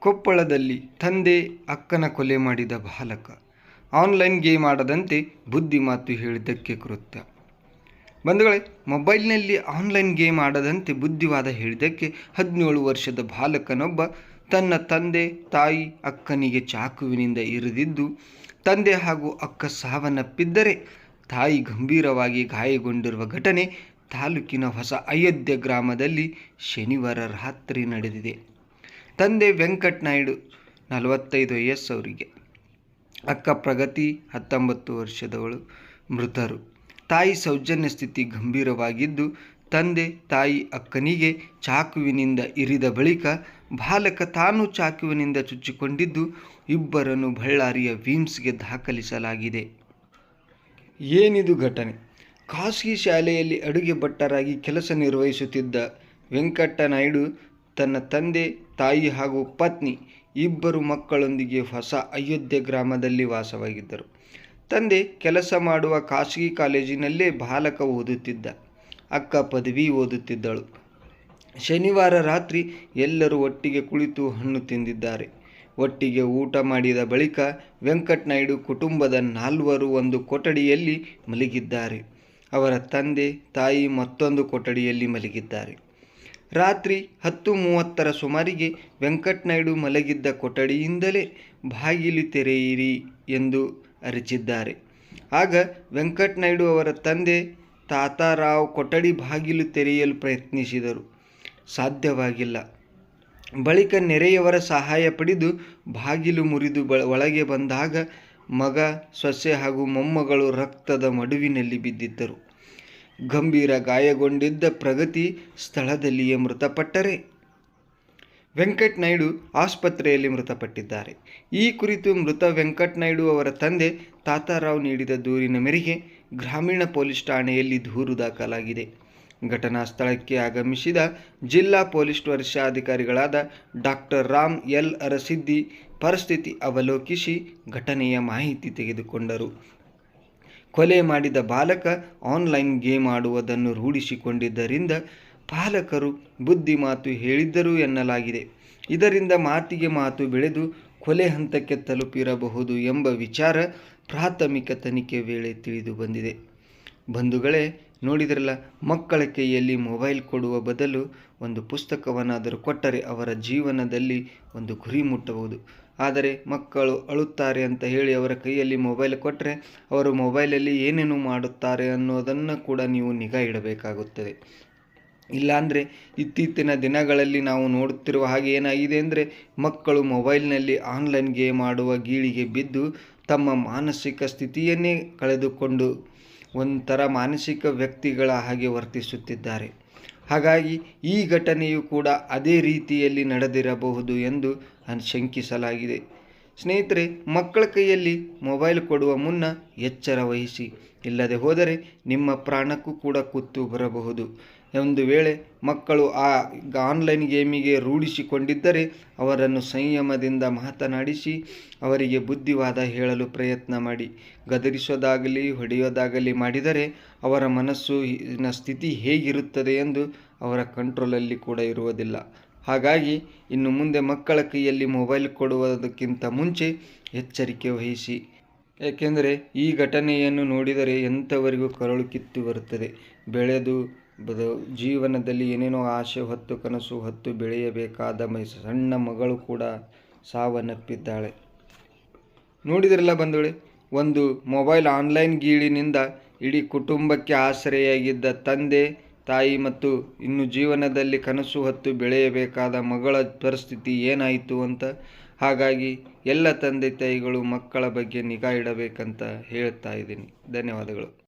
ಕೊಪ್ಪಳದಲ್ಲಿ ತಂದೆ ಅಕ್ಕನ ಕೊಲೆ ಮಾಡಿದ ಬಾಲಕ ಆನ್ಲೈನ್ ಗೇಮ್ ಆಡದಂತೆ ಬುದ್ಧಿ ಮಾತು ಹೇಳಿದ್ದಕ್ಕೆ ಕೃತ್ಯ. ಬಂಧುಗಳೇ, ಮೊಬೈಲ್ನಲ್ಲಿ ಆನ್ಲೈನ್ ಗೇಮ್ ಆಡದಂತೆ ಬುದ್ಧಿವಾದ ಹೇಳಿದ್ದಕ್ಕೆ 17 ವರ್ಷದ ಬಾಲಕನೊಬ್ಬ ತನ್ನ ತಂದೆ ತಾಯಿ ಅಕ್ಕನಿಗೆ ಚಾಕುವಿನಿಂದ ಇರಿದಿದ್ದು ತಂದೆ ಹಾಗೂ ಅಕ್ಕ ಸಾವನ್ನಪ್ಪಿದ್ದರೆ ತಾಯಿ ಗಂಭೀರವಾಗಿ ಗಾಯಗೊಂಡಿರುವ ಘಟನೆ ತಾಲೂಕಿನ ಹೊಸ ಅಯೋಧ್ಯೆ ಗ್ರಾಮದಲ್ಲಿ ಶನಿವಾರ ರಾತ್ರಿ ನಡೆದಿದೆ. ತಂದೆ ವೆಂಕಟ್ ನಾಯ್ಡು 45 ವಯಸ್ಸವರಿಗೆ, ಅಕ್ಕ ಪ್ರಗತಿ 19 ವರ್ಷದವಳು ಮೃತರು. ತಾಯಿ ಸೌಜನ್ಯ ಸ್ಥಿತಿ ಗಂಭೀರವಾಗಿದ್ದು ತಂದೆ ತಾಯಿ ಅಕ್ಕನಿಗೆ ಚಾಕುವಿನಿಂದ ಇರಿದ ಬಳಿಕ ಬಾಲಕ ತಾನು ಚಾಕುವಿನಿಂದ ಚುಚ್ಚಿಕೊಂಡಿದ್ದು ಇಬ್ಬರನ್ನು ಬಳ್ಳಾರಿಯ ವಿಮ್ಸ್ಗೆ ದಾಖಲಿಸಲಾಗಿದೆ. ಏನಿದು ಘಟನೆ? ಖಾಸಗಿ ಶಾಲೆಯಲ್ಲಿ ಅಡುಗೆ ಭಟ್ಟರಾಗಿ ಕೆಲಸ ನಿರ್ವಹಿಸುತ್ತಿದ್ದ ವೆಂಕಟನಾಯ್ಡು ತನ್ನ ತಂದೆ ತಾಯಿ ಹಾಗೂ ಪತ್ನಿ ಇಬ್ಬರು ಮಕ್ಕಳೊಂದಿಗೆ ಹೊಸ ಅಯೋಧ್ಯೆ ಗ್ರಾಮದಲ್ಲಿ ವಾಸವಾಗಿದ್ದರು. ತಂದೆ ಕೆಲಸ ಮಾಡುವ ಖಾಸಗಿ ಕಾಲೇಜಿನಲ್ಲೇ ಬಾಲಕ ಓದುತ್ತಿದ್ದ, ಅಕ್ಕ ಪದವಿ ಓದುತ್ತಿದ್ದಳು. ಶನಿವಾರ ರಾತ್ರಿ ಎಲ್ಲರೂ ಒಟ್ಟಿಗೆ ಕುಳಿತು ಹಣ್ಣು ತಿಂದಿದ್ದಾರೆ. ಒಟ್ಟಿಗೆ ಊಟ ಮಾಡಿದ ಬಳಿಕ ವೆಂಕಟನಾಯ್ಡು ಕುಟುಂಬದ 4ರು ಒಂದು ಕೊಠಡಿಯಲ್ಲಿ ಮಲಗಿದ್ದಾರೆ. ಅವರ ತಂದೆ ತಾಯಿ ಮತ್ತೊಂದು ಕೊಠಡಿಯಲ್ಲಿ ಮಲಗಿದ್ದಾರೆ. ರಾತ್ರಿ 10:30 ಸುಮಾರಿಗೆ ವೆಂಕಟನಾಯ್ಡು ಮಲಗಿದ್ದ ಕೊಠಡಿಯಿಂದಲೇ ಬಾಗಿಲು ತೆರೆಯಿರಿ ಎಂದು ಅರಚಿದ್ದಾರೆ. ಆಗ ವೆಂಕಟನಾಯ್ಡು ಅವರ ತಂದೆ ತಾತಾರಾವ್ ಕೊಠಡಿ ಬಾಗಿಲು ತೆರೆಯಲು ಪ್ರಯತ್ನಿಸಿದರು, ಸಾಧ್ಯವಾಗಿಲ್ಲ. ಬಳಿಕ ನೆರೆಯವರ ಸಹಾಯ ಪಡೆದು ಬಾಗಿಲು ಮುರಿದು ಒಳಗೆ ಬಂದಾಗ ಮಗ, ಸೊಸೆ ಹಾಗೂ ಮೊಮ್ಮಗಳು ರಕ್ತದ ಮಡುವಿನಲ್ಲಿ ಬಿದ್ದಿದ್ದರು. ಗಂಭೀರ ಗಾಯಗೊಂಡಿದ್ದ ಪ್ರಗತಿ ಸ್ಥಳದಲ್ಲಿಯೇ ಮೃತಪಟ್ಟರೆ ವೆಂಕಟನಾಯ್ಡು ಆಸ್ಪತ್ರೆಯಲ್ಲಿ ಮೃತಪಟ್ಟಿದ್ದಾರೆ. ಈ ಕುರಿತು ಮೃತ ವೆಂಕಟನಾಯ್ಡು ಅವರ ತಂದೆ ತಾತಾರಾವ್ ನೀಡಿದ ದೂರಿನ ಮೇರೆಗೆ ಗ್ರಾಮೀಣ ಪೊಲೀಸ್ ಠಾಣೆಯಲ್ಲಿ ದೂರು ದಾಖಲಾಗಿದೆ. ಘಟನಾ ಸ್ಥಳಕ್ಕೆ ಆಗಮಿಸಿದ ಜಿಲ್ಲಾ ಪೊಲೀಸ್ ವರಿಷ್ಠಾಧಿಕಾರಿಗಳಾದ ಡಾಕ್ಟರ್ ರಾಮ್ ಎಲ್ ಅರಸಿದ್ದಿ ಪರಿಸ್ಥಿತಿ ಅವಲೋಕಿಸಿ ಘಟನೆಯ ಮಾಹಿತಿ ತೆಗೆದುಕೊಂಡರು. ಕೊಲೆ ಮಾಡಿದ ಬಾಲಕ ಆನ್ಲೈನ್ ಗೇಮ್ ಆಡುವುದನ್ನು ರೂಢಿಸಿಕೊಂಡಿದ್ದರಿಂದ ಪಾಲಕರು ಬುದ್ಧಿ ಮಾತು ಹೇಳಿದ್ದರು ಎನ್ನಲಾಗಿದೆ. ಇದರಿಂದ ಮಾತಿಗೆ ಮಾತು ಬೆಳೆದು ಕೊಲೆ ಹಂತಕ್ಕೆ ತಲುಪಿರಬಹುದು ಎಂಬ ವಿಚಾರ ಪ್ರಾಥಮಿಕ ತನಿಖೆ ವೇಳೆ ತಿಳಿದು ಬಂದಿದೆ. ಬಂಧುಗಳೇ, ನೋಡಿದ್ರಲ್ಲ, ಮಕ್ಕಳ ಕೈಯಲ್ಲಿ ಮೊಬೈಲ್ ಕೊಡುವ ಬದಲು ಒಂದು ಪುಸ್ತಕವನ್ನಾದರೂ ಕೊಟ್ಟರೆ ಅವರ ಜೀವನದಲ್ಲಿ ಒಂದು ಗುರಿ ಮುಟ್ಟಬಹುದು. ಆದರೆ ಮಕ್ಕಳು ಅಳುತ್ತಾರೆ ಅಂತ ಹೇಳಿ ಅವರ ಕೈಯಲ್ಲಿ ಮೊಬೈಲ್ ಕೊಟ್ಟರೆ ಅವರು ಮೊಬೈಲಲ್ಲಿ ಏನೇನು ಮಾಡುತ್ತಾರೆ ಅನ್ನೋದನ್ನು ಕೂಡ ನೀವು ನಿಗಾ ಇಡಬೇಕಾಗುತ್ತದೆ. ಇಲ್ಲಾಂದರೆ ಇತ್ತೀಚಿನ ದಿನಗಳಲ್ಲಿ ನಾವು ನೋಡುತ್ತಿರುವ ಹಾಗೆ ಏನಾಗಿದೆ ಅಂದರೆ, ಮಕ್ಕಳು ಮೊಬೈಲ್ನಲ್ಲಿ ಆನ್ಲೈನ್ ಗೇಮ್ ಆಡುವ ಗೀಳಿಗೆ ಬಿದ್ದು ತಮ್ಮ ಮಾನಸಿಕ ಸ್ಥಿತಿಯನ್ನೇ ಕಳೆದುಕೊಂಡು ಒಂಥರ ಮಾನಸಿಕ ವ್ಯಕ್ತಿಗಳ ಹಾಗೆ ವರ್ತಿಸುತ್ತಿದ್ದಾರೆ. ಹಾಗಾಗಿ ಈ ಘಟನೆಯು ಕೂಡ ಅದೇ ರೀತಿಯಲ್ಲಿ ನಡೆದಿರಬಹುದು ಎಂದು ಶಂಕಿಸಲಾಗಿದೆ. ಸ್ನೇಹಿತರೆ, ಮಕ್ಕಳ ಕೈಯಲ್ಲಿ ಮೊಬೈಲ್ ಕೊಡುವ ಮುನ್ನ ಎಚ್ಚರ ವಹಿಸಿ, ಇಲ್ಲದೆ ಹೋದರೆ ನಿಮ್ಮ ಪ್ರಾಣಕ್ಕೂ ಕೂಡ ಕುತ್ತು ಬರಬಹುದು. ಒಂದು ವೇಳೆ ಮಕ್ಕಳು ಆ ಆನ್ಲೈನ್ ಗೇಮಿಗೆ ರೂಢಿಸಿಕೊಂಡಿದ್ದರೆ ಅವರನ್ನು ಸಂಯಮದಿಂದ ಮಾತನಾಡಿಸಿ ಅವರಿಗೆ ಬುದ್ಧಿವಾದ ಹೇಳಲು ಪ್ರಯತ್ನ ಮಾಡಿ. ಗದರಿಸೋದಾಗಲಿ ಹೊಡೆಯೋದಾಗಲಿ ಮಾಡಿದರೆ ಅವರ ಮನಸ್ಸಿನ ಸ್ಥಿತಿ ಹೇಗಿರುತ್ತದೆ ಎಂದು ಅವರ ಕಂಟ್ರೋಲಲ್ಲಿ ಕೂಡ ಇರುವುದಿಲ್ಲ. ಹಾಗಾಗಿ ಇನ್ನು ಮುಂದೆ ಮಕ್ಕಳ ಕೈಯಲ್ಲಿ ಮೊಬೈಲ್ ಕೊಡುವುದಕ್ಕಿಂತ ಮುಂಚೆ ಎಚ್ಚರಿಕೆ ವಹಿಸಿ. ಏಕೆಂದರೆ ಈ ಘಟನೆಯನ್ನು ನೋಡಿದರೆ ಎಂಥವರಿಗೂ ಕರುಳು ಕಿತ್ತು ಬರುತ್ತದೆ. ಬೆಳೆದು ಜೀವನದಲ್ಲಿ ಏನೇನೋ ಆಸೆ ಹೊತ್ತು ಕನಸು ಹೊತ್ತು ಬೆಳೆಯಬೇಕಾದ ಸಣ್ಣ ಮಗಳು ಕೂಡ ಸಾವನ್ನಪ್ಪಿದ್ದಾಳೆ. ನೋಡಿದ್ರಲ್ಲ ಬಂಧುಗಳೇ, ಒಂದು ಮೊಬೈಲ್ ಆನ್ಲೈನ್ ಗೀಳಿನಿಂದ ಇಡೀ ಕುಟುಂಬಕ್ಕೆ ಆಸರೆಯಾಗಿದ್ದ ತಂದೆ ತಾಯಿ ಮತ್ತು ಇನ್ನು ಜೀವನದಲ್ಲಿ ಕನಸು ಹೊತ್ತು ಬೆಳೆಯಬೇಕಾದ ಮಗಳ ಪರಿಸ್ಥಿತಿ ಏನಾಯಿತು ಅಂತ. ಹಾಗಾಗಿ ಎಲ್ಲ ತಂದೆ ತಾಯಿಗಳು ಮಕ್ಕಳ ಬಗ್ಗೆ ನಿಗಾ ಇಡಬೇಕಂತ ಹೇಳ್ತಾ ಇದ್ದೀನಿ. ಧನ್ಯವಾದಗಳು.